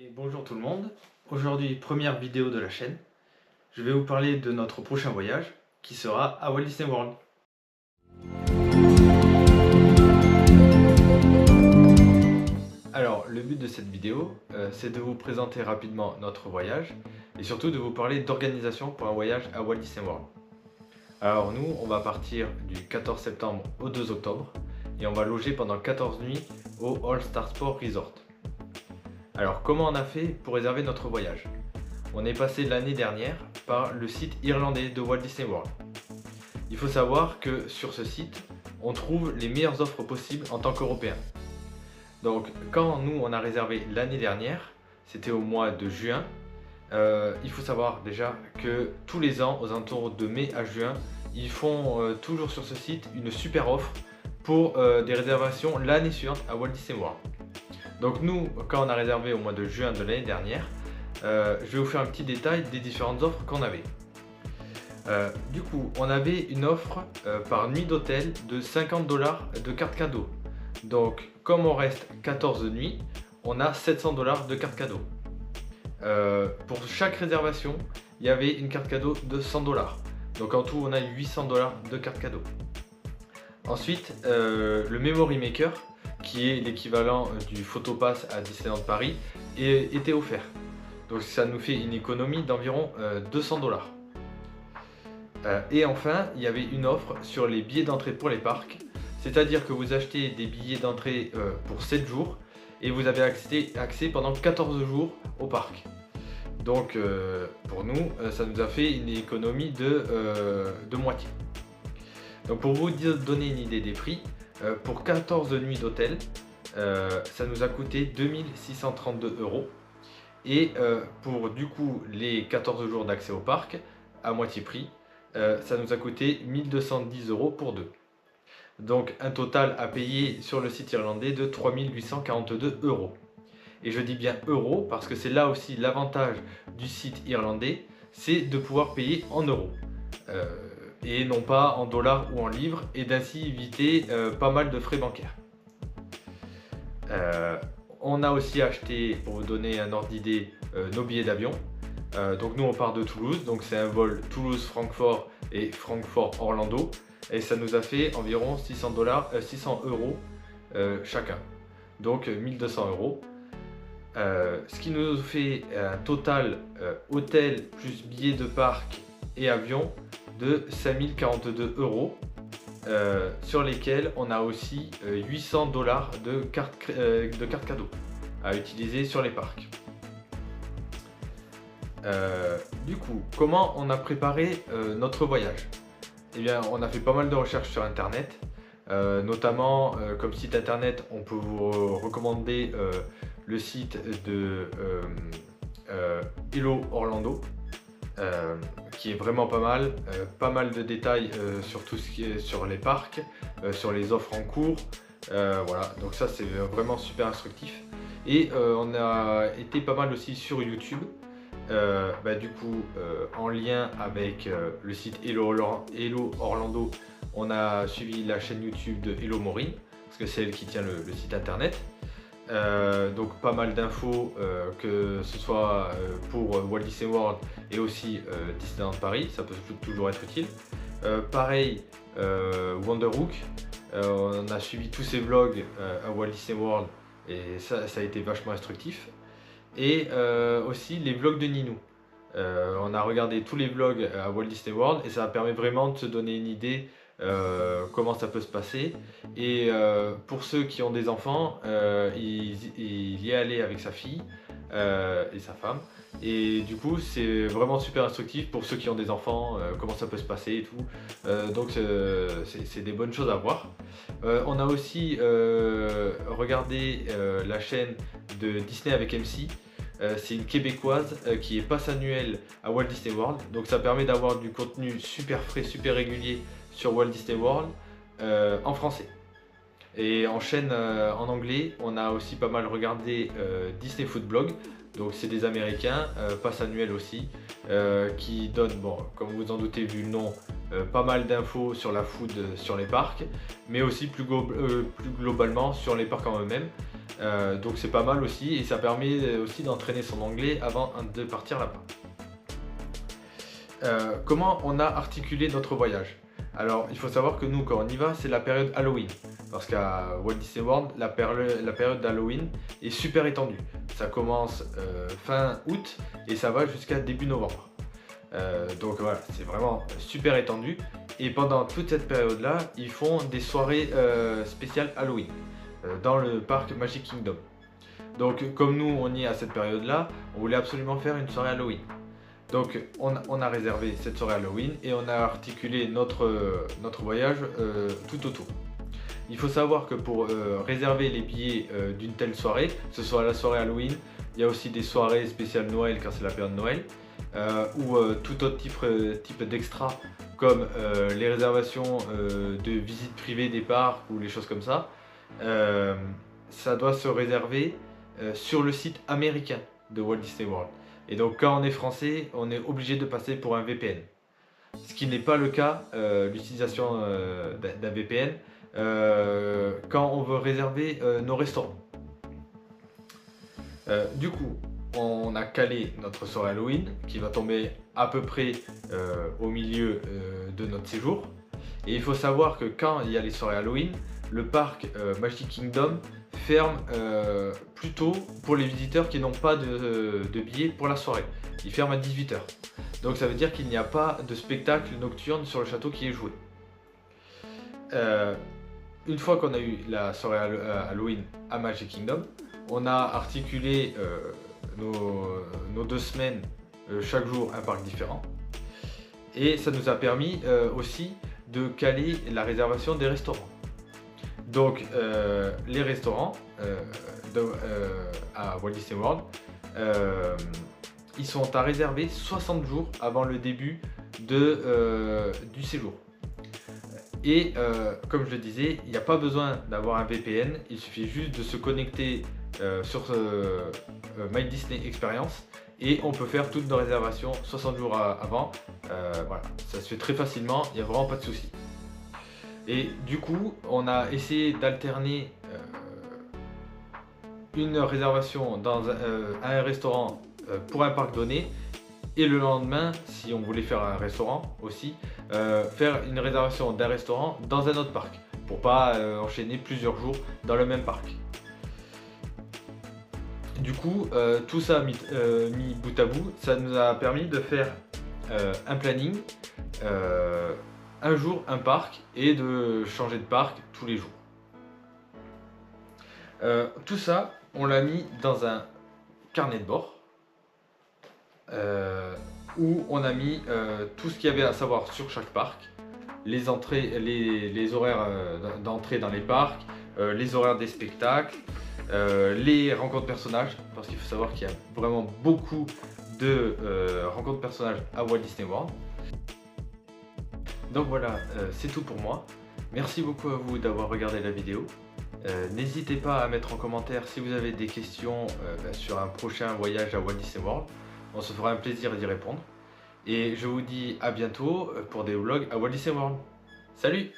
Et bonjour tout le monde, aujourd'hui première vidéo de la chaîne, je vais vous parler de notre prochain voyage qui sera à Walt Disney World. Alors le but de cette vidéo c'est de vous présenter rapidement notre voyage et surtout de vous parler d'organisation pour un voyage à Walt Disney World. Alors nous on va partir du 14 septembre au 2 octobre et on va loger pendant 14 nuits au All Star Sport Resort. Alors comment on a fait pour réserver notre voyage? On est passé l'année dernière par le site irlandais de Walt Disney World. Il faut savoir que sur ce site, on trouve les meilleures offres possibles en tant qu'Européens. Donc quand nous on a réservé l'année dernière, c'était au mois de juin, il faut savoir déjà que tous les ans, aux alentours de mai à juin, ils font toujours sur ce site une super offre pour des réservations l'année suivante à Walt Disney World. Donc nous, quand on a réservé au mois de juin de l'année dernière, je vais vous faire un petit détail des différentes offres qu'on avait. Du coup, on avait une offre par nuit d'hôtel de 50 $ de carte cadeau. Donc, comme on reste 14 nuits, on a 700 $ de carte cadeau. Pour chaque réservation, il y avait une carte cadeau de 100 $. Donc en tout, on a 800 $ de carte cadeau. Ensuite, le Memory Maker, qui est l'équivalent du Photopass à Disneyland Paris, était offert. Donc ça nous fait une économie d'environ 200 $. Et enfin, il y avait une offre sur les billets d'entrée pour les parcs, c'est-à-dire que vous achetez des billets d'entrée pour 7 jours et vous avez accès pendant 14 jours au parc. Donc pour nous, ça nous a fait une économie de moitié. Donc pour vous donner une idée des prix, pour 14 nuits d'hôtel, ça nous a coûté 2632 €. Et pour du coup les 14 jours d'accès au parc, à moitié prix, ça nous a coûté 1210 € pour deux. Donc un total à payer sur le site irlandais de 3842 €. Et je dis bien euros parce que c'est là aussi l'avantage du site irlandais, c'est de pouvoir payer en euros. Et non pas en dollars ou en livres, et d'ainsi éviter pas mal de frais bancaires. On a aussi acheté, pour vous donner un ordre d'idée, nos billets d'avion. Donc nous on part de Toulouse, donc c'est un vol Toulouse-Francfort et Francfort-Orlando, et ça nous a fait environ 600 € chacun, donc 1200 €. Ce qui nous fait un total hôtel plus billets de parc et avion de 5042 €, sur lesquels on a aussi 800 $ de carte cadeau à utiliser sur les parcs. Du coup, comment on a préparé notre voyage? Eh bien, on a fait pas mal de recherches sur internet, notamment comme site internet, on peut vous recommander le site de Hello Orlando, qui est vraiment pas mal de détails sur tout ce qui est sur les parcs, sur les offres en cours, voilà, donc ça c'est vraiment super instructif. Et on a été pas mal aussi sur YouTube, du coup en lien avec le site Hello Orlando, on a suivi la chaîne YouTube de Hello Maureen, parce que c'est elle qui tient le site internet. Donc pas mal d'infos, que ce soit pour Walt Disney World et aussi Disneyland Paris, ça peut toujours être utile. Pareil, Wonderhook, on a suivi tous ces vlogs à Walt Disney World et ça a été vachement instructif. Et aussi les vlogs de Ninou. On a regardé tous les vlogs à Walt Disney World et ça permet vraiment de se donner une idée comment ça peut se passer. Et pour ceux qui ont des enfants, il y est allé avec sa fille et sa femme, et du coup c'est vraiment super instructif pour ceux qui ont des enfants, comment ça peut se passer et tout. Donc c'est des bonnes choses à voir. On a aussi regardé la chaîne de Disney avec MC. C'est une québécoise qui est passe annuelle à Walt Disney World, donc ça permet d'avoir du contenu super frais, super régulier sur Walt Disney World en français. Et en chaîne en anglais, on a aussi pas mal regardé Disney Food Blog, donc c'est des Américains, passe annuelle aussi, qui donnent, bon, comme vous en doutez vu le nom, pas mal d'infos sur la food sur les parcs, mais aussi plus globalement sur les parcs en eux-mêmes. Donc c'est pas mal aussi et ça permet aussi d'entraîner son anglais avant de partir là-bas. Comment on a articulé notre voyage? Alors il faut savoir que nous quand on y va c'est la période Halloween. Parce qu'à Walt Disney World, la période d'Halloween est super étendue. Ça commence fin août et ça va jusqu'à début novembre. Donc voilà, c'est vraiment super étendu. Et pendant toute cette période-là, ils font des soirées spéciales Halloween dans le parc Magic Kingdom. Donc comme nous, on y est à cette période-là, on voulait absolument faire une soirée Halloween. Donc on a réservé cette soirée Halloween et on a articulé notre voyage tout autour. Il faut savoir que pour réserver les billets d'une telle soirée, que ce soit la soirée Halloween, il y a aussi des soirées spéciales Noël quand c'est la période de Noël, ou tout autre type d'extra comme les réservations de visites privées des parcs ou les choses comme ça. Ça doit se réserver sur le site américain de Walt Disney World. Et donc quand on est français, on est obligé de passer pour un VPN. Ce qui n'est pas le cas, l'utilisation d'un VPN, quand on veut réserver nos restaurants. Du coup, on a calé notre soirée Halloween qui va tomber à peu près au milieu de notre séjour. Et il faut savoir que quand il y a les soirées Halloween, le parc Magic Kingdom ferme plus tôt pour les visiteurs qui n'ont pas de billets pour la soirée. Il ferme à 18 h. Donc ça veut dire qu'il n'y a pas de spectacle nocturne sur le château qui est joué. Une fois qu'on a eu la soirée Halloween à Magic Kingdom, on a articulé nos 2 semaines, chaque jour un parc différent. Et ça nous a permis aussi de caler la réservation des restaurants. Donc les restaurants à Walt Disney World, ils sont à réserver 60 jours avant le début du séjour. Et comme je le disais, il n'y a pas besoin d'avoir un VPN, il suffit juste de se connecter sur My Disney Experience et on peut faire toutes nos réservations 60 jours avant. Voilà, ça se fait très facilement, il n'y a vraiment pas de souci. Et du coup, on a essayé d'alterner une réservation à un restaurant pour un parc donné et le lendemain, si on voulait faire un restaurant aussi, faire une réservation d'un restaurant dans un autre parc pour pas enchaîner plusieurs jours dans le même parc. Du coup, tout ça mis bout à bout, ça nous a permis de faire un planning, un jour un parc et de changer de parc tous les jours. Tout ça, on l'a mis dans un carnet de bord où on a mis tout ce qu'il y avait à savoir sur chaque parc, les entrées, les horaires d'entrée dans les parcs, les horaires des spectacles, les rencontres personnages, parce qu'il faut savoir qu'il y a vraiment beaucoup de rencontres personnages à Walt Disney World. Donc voilà, c'est tout pour moi. Merci beaucoup à vous d'avoir regardé la vidéo. N'hésitez pas à mettre en commentaire si vous avez des questions sur un prochain voyage à Walt Disney World. On se fera un plaisir d'y répondre. Et je vous dis à bientôt pour des vlogs à Walt Disney World. Salut!